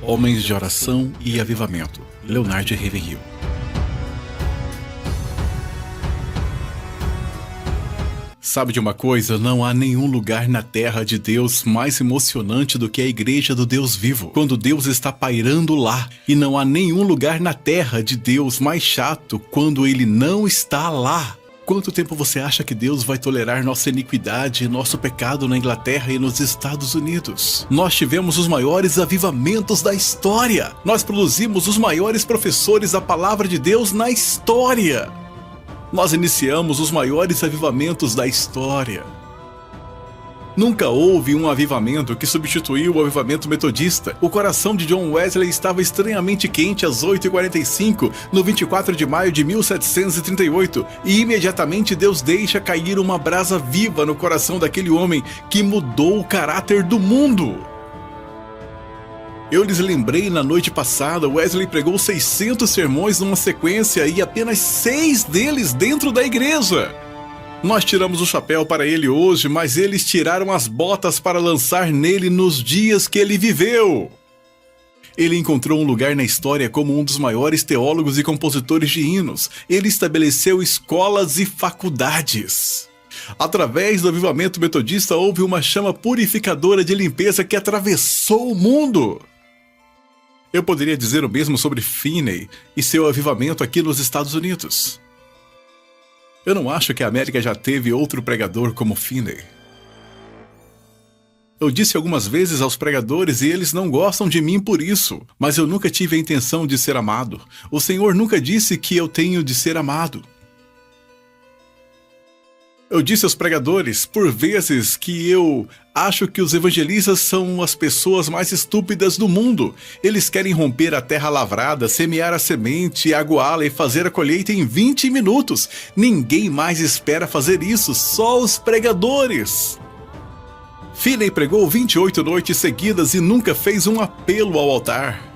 Homens de Oração e Avivamento, Leonard Ravenhill. Sabe de uma coisa? Não há nenhum lugar na terra de Deus mais emocionante do que a igreja do Deus vivo, quando Deus está pairando lá. E não há nenhum lugar na terra de Deus mais chato quando Ele não está lá. Quanto tempo você acha que Deus vai tolerar nossa iniquidade e nosso pecado na Inglaterra e nos Estados Unidos? Nós tivemos os maiores avivamentos da história. Nós produzimos os maiores professores da palavra de Deus na história. Nós iniciamos os maiores avivamentos da história. Nunca houve um avivamento que substituiu o avivamento metodista. O coração de John Wesley estava estranhamente quente às 8h45, no 24 de maio de 1738, e imediatamente Deus deixa cair uma brasa viva no coração daquele homem que mudou o caráter do mundo. Eu lhes lembrei na noite passada, Wesley pregou 600 sermões numa sequência e apenas 6 deles dentro da igreja. Nós tiramos o chapéu para ele hoje, mas eles tiraram as botas para lançar nele nos dias que ele viveu. Ele encontrou um lugar na história como um dos maiores teólogos e compositores de hinos. Ele estabeleceu escolas e faculdades. Através do avivamento metodista houve uma chama purificadora de limpeza que atravessou o mundo. Eu poderia dizer o mesmo sobre Finney e seu avivamento aqui nos Estados Unidos. Eu não acho que a América já teve outro pregador como Finney. Eu disse algumas vezes aos pregadores e eles não gostam de mim por isso, mas eu nunca tive a intenção de ser amado. O Senhor nunca disse que eu tenho de ser amado. Eu disse aos pregadores, por vezes, que eu acho que os evangelistas são as pessoas mais estúpidas do mundo. Eles querem romper a terra lavrada, semear a semente, aguá-la e fazer a colheita em 20 minutos. Ninguém mais espera fazer isso, só os pregadores. Finney pregou 28 noites seguidas e nunca fez um apelo ao altar.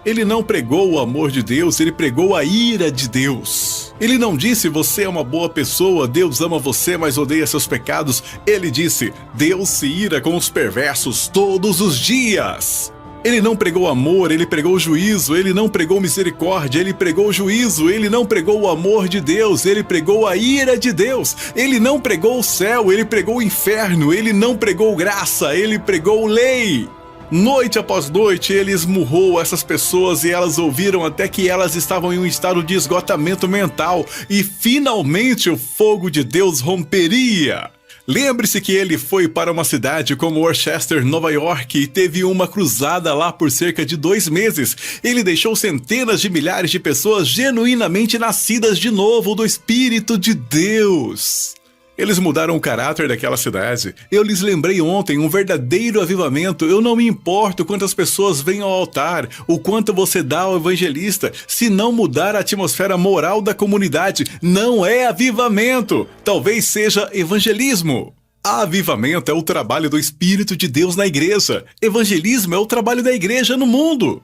Ele não pregou o amor de Deus, ele pregou a ira de Deus. Ele não disse, você é uma boa pessoa, Deus ama você, mas odeia seus pecados. Ele disse, Deus se ira com os perversos todos os dias. Ele não pregou amor, ele pregou juízo. Ele não pregou misericórdia, ele pregou juízo. Ele não pregou o amor de Deus, ele pregou a ira de Deus. Ele não pregou o céu, ele pregou o inferno. Ele não pregou graça, ele pregou lei. Noite após noite, ele esmurrou essas pessoas e elas ouviram até que elas estavam em um estado de esgotamento mental e finalmente o fogo de Deus romperia. Lembre-se que ele foi para uma cidade como Worcester, Nova York, e teve uma cruzada lá por cerca de 2 meses. Ele deixou centenas de milhares de pessoas genuinamente nascidas de novo do Espírito de Deus. Eles mudaram o caráter daquela cidade. Eu lhes lembrei ontem, um verdadeiro avivamento. Eu não me importo quantas pessoas vêm ao altar, o quanto você dá ao evangelista. Se não mudar a atmosfera moral da comunidade, não é avivamento. Talvez seja evangelismo. Avivamento é o trabalho do Espírito de Deus na igreja. Evangelismo é o trabalho da igreja no mundo.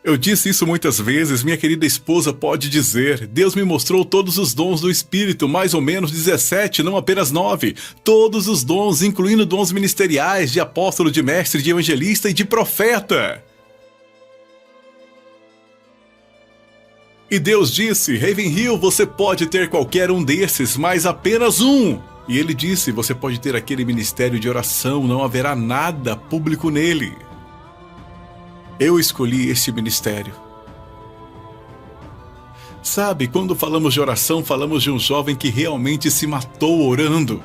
Eu disse isso muitas vezes, minha querida esposa pode dizer, Deus me mostrou todos os dons do Espírito, mais ou menos 17, não apenas 9. Todos os dons, incluindo dons ministeriais, de apóstolo, de mestre, de evangelista e de profeta. E Deus disse, Ravenhill, você pode ter qualquer um desses, mas apenas um. E ele disse, você pode ter aquele ministério de oração, não haverá nada público nele. Eu escolhi este ministério. Sabe, quando falamos de oração, falamos de um jovem que realmente se matou orando.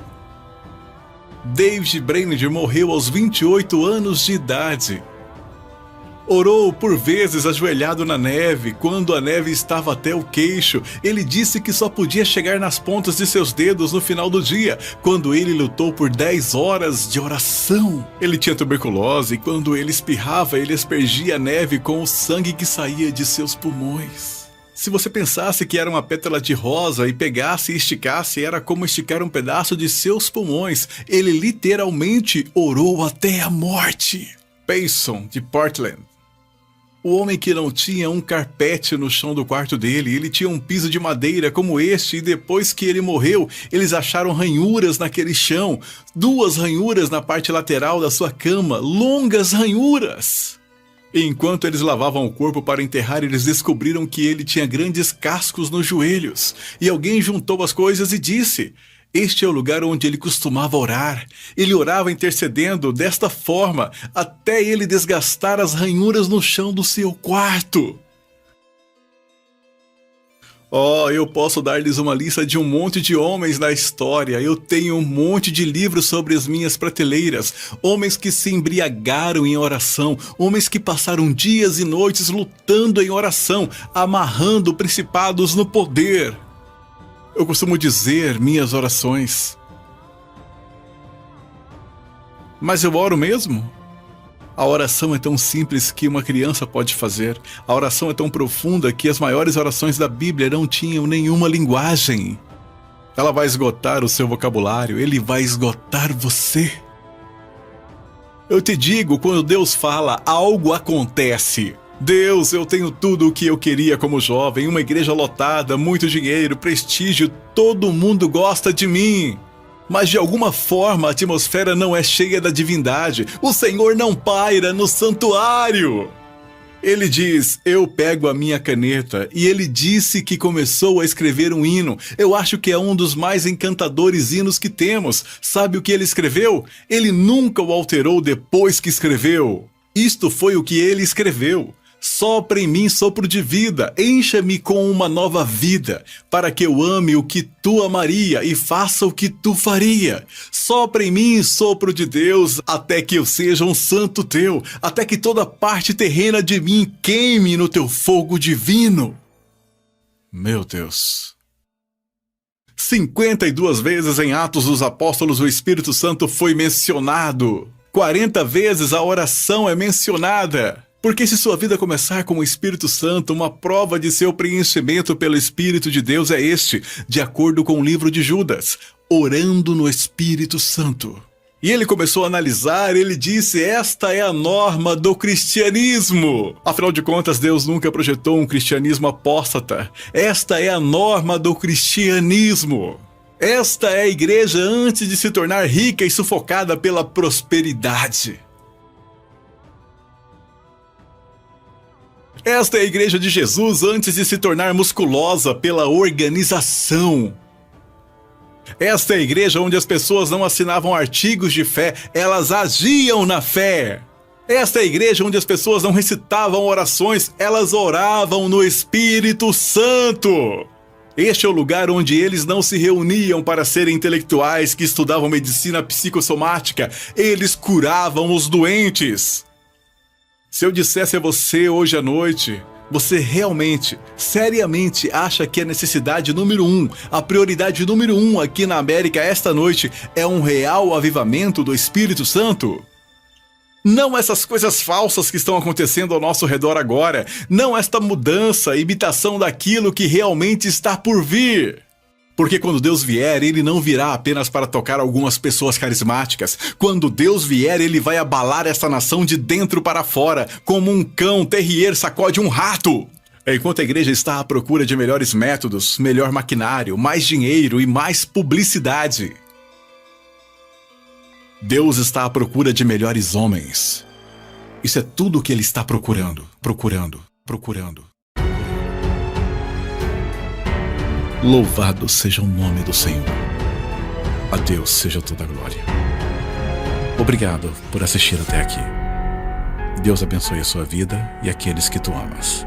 David Brainerd morreu aos 28 anos de idade. Orou por vezes ajoelhado na neve, quando a neve estava até o queixo. Ele disse que só podia chegar nas pontas de seus dedos no final do dia, quando ele lutou por 10 horas de oração. Ele tinha tuberculose e quando ele espirrava, ele aspergia a neve com o sangue que saía de seus pulmões. Se você pensasse que era uma pétala de rosa e pegasse e esticasse, era como esticar um pedaço de seus pulmões. Ele literalmente orou até a morte. Payson, de Portland. O homem que não tinha um carpete no chão do quarto dele, ele tinha um piso de madeira como este, e depois que ele morreu, eles acharam ranhuras naquele chão, 2 ranhuras na parte lateral da sua cama, longas ranhuras. Enquanto eles lavavam o corpo para enterrar, eles descobriram que ele tinha grandes cascos nos joelhos. E alguém juntou as coisas e disse: este é o lugar onde ele costumava orar. Ele orava intercedendo desta forma, até ele desgastar as ranhuras no chão do seu quarto. Oh, eu posso dar-lhes uma lista de um monte de homens na história. Eu tenho um monte de livros sobre as minhas prateleiras. Homens que se embriagaram em oração. Homens que passaram dias e noites lutando em oração, amarrando principados no poder. Eu costumo dizer minhas orações. Mas eu oro mesmo? A oração é tão simples que uma criança pode fazer. A oração é tão profunda que as maiores orações da Bíblia não tinham nenhuma linguagem. Ela vai esgotar o seu vocabulário, ele vai esgotar você. Eu te digo, quando Deus fala, algo acontece. Deus, eu tenho tudo o que eu queria como jovem, uma igreja lotada, muito dinheiro, prestígio, todo mundo gosta de mim. Mas de alguma forma a atmosfera não é cheia da divindade. O Senhor não paira no santuário. Ele diz: eu pego a minha caneta. E ele disse que começou a escrever um hino. Eu acho que é um dos mais encantadores hinos que temos. Sabe o que ele escreveu? Ele nunca o alterou depois que escreveu. Isto foi o que ele escreveu. Sopra em mim sopro de vida, encha-me com uma nova vida, para que eu ame o que tu amaria e faça o que tu faria. Sopra em mim sopro de Deus, até que eu seja um santo teu, até que toda parte terrena de mim queime no teu fogo divino. Meu Deus. 52 vezes em Atos dos Apóstolos o Espírito Santo foi mencionado. 40 vezes a oração é mencionada. Porque se sua vida começar com o Espírito Santo, uma prova de seu preenchimento pelo Espírito de Deus é este, de acordo com o livro de Judas, orando no Espírito Santo. E ele começou a analisar, ele disse: esta é a norma do cristianismo. Afinal de contas, Deus nunca projetou um cristianismo apóstata. Esta é a norma do cristianismo. Esta é a igreja antes de se tornar rica e sufocada pela prosperidade. Esta é a igreja de Jesus antes de se tornar musculosa pela organização. Esta é a igreja onde as pessoas não assinavam artigos de fé, elas agiam na fé. Esta é a igreja onde as pessoas não recitavam orações, elas oravam no Espírito Santo. Este é o lugar onde eles não se reuniam para serem intelectuais que estudavam medicina psicossomática, eles curavam os doentes. Se eu dissesse a você hoje à noite, você realmente, seriamente acha que a necessidade número 1, a prioridade número 1 aqui na América esta noite é um real avivamento do Espírito Santo? Não essas coisas falsas que estão acontecendo ao nosso redor agora, não esta mudança, imitação daquilo que realmente está por vir. Porque quando Deus vier, Ele não virá apenas para tocar algumas pessoas carismáticas. Quando Deus vier, Ele vai abalar esta nação de dentro para fora, como um cão terrier sacode um rato. Enquanto a igreja está à procura de melhores métodos, melhor maquinário, mais dinheiro e mais publicidade, Deus está à procura de melhores homens. Isso é tudo o que Ele está procurando. Louvado seja o nome do Senhor. A Deus seja toda a glória. Obrigado por assistir até aqui. Deus abençoe a sua vida e aqueles que tu amas.